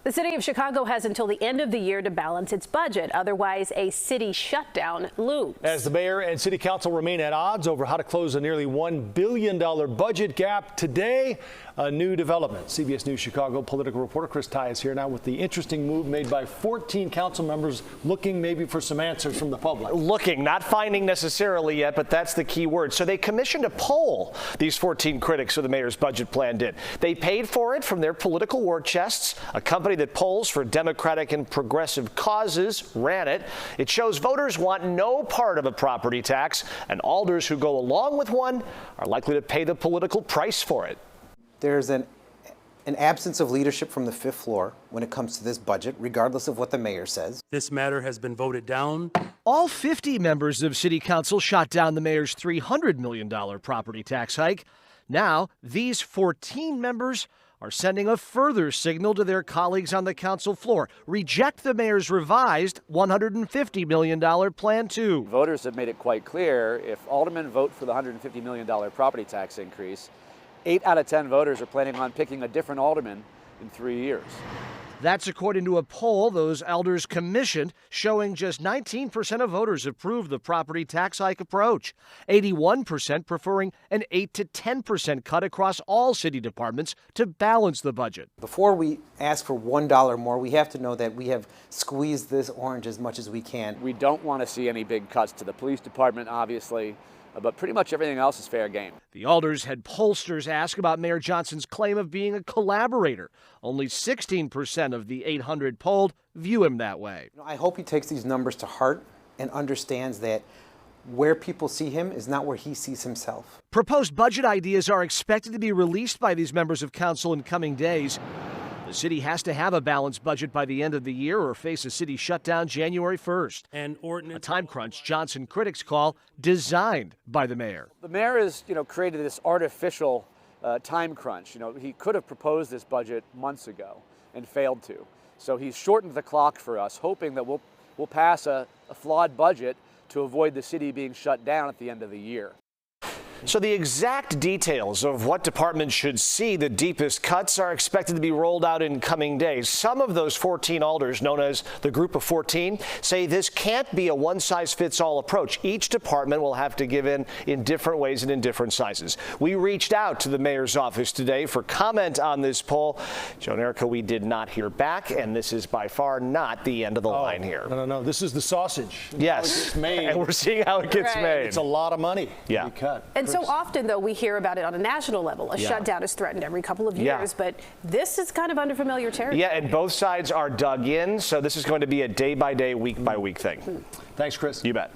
The city of Chicago has until the end of the year to balance its budget. Otherwise, a city shutdown looms. As the mayor and city council remain at odds over how to close a nearly $1 billion budget gap, today, a new development. CBS News Chicago political reporter Chris Tye is here now with the interesting move made by 14 council members looking maybe for some answers from the public. Looking, not finding necessarily yet, but that's the key word. So they commissioned a poll, these 14 critics of the mayor's budget plan did. They paid for it from their political war chests. A company that polls for Democratic and progressive causes ran it. It shows voters want no part of a property tax, and alders who go along with one are likely to pay the political price for it. There's an absence of leadership from the fifth floor when it comes to this budget, regardless of what the mayor says. This matter has been voted down. All 50 members of city council shot down the mayor's $300 million property tax hike. Now, these 14 members are sending a further signal to their colleagues on the council floor. Reject the mayor's revised $150 million plan too. Voters have made it quite clear if aldermen vote for the $150 million property tax increase, 8 out of 10 voters are planning on picking a different alderman in 3 years. That's according to a poll those elders commissioned showing just 19% of voters approve the property tax hike approach. 81% preferring an 8 to 10% cut across all city departments to balance the budget. Before we ask for $1 more, we have to know that we have squeezed this orange as much as we can. We don't want to see any big cuts to the police department, obviously, but pretty much everything else is fair game. The alders had pollsters ask about Mayor Johnson's claim of being a collaborator. Only 16% of the 800 polled view him that way. I hope he takes these numbers to heart and understands that where people see him is not where he sees himself. Proposed budget ideas are expected to be released by these members of council in coming days. The city has to have a balanced budget by the end of the year or face a city shutdown January 1st. A time crunch Johnson critics call designed by the mayor. The mayor has, created this artificial time crunch. He could have proposed this budget months ago and failed to. So he's shortened the clock for us, hoping that we'll pass a flawed budget to avoid the city being shut down at the end of the year. So the exact details of what departments should see the deepest cuts are expected to be rolled out in coming days. Some of those 14 alders, known as the Group of 14, say this can't be a one-size-fits-all approach. Each department will have to give in different ways and in different sizes. We reached out to the mayor's office today for comment on this poll. Joan Erica, we did not hear back, and this is by far not the end of the line here. No. This is the sausage. Yes, It's made. And we're seeing how it gets made. It's a lot of money to be cut. And so often, though, we hear about it on a national level. A shutdown is threatened every couple of years, but this is kind of under familiar territory. Yeah, and both sides are dug in, so this is going to be a day-by-day, week-by-week thing. Thanks, Chris. You bet.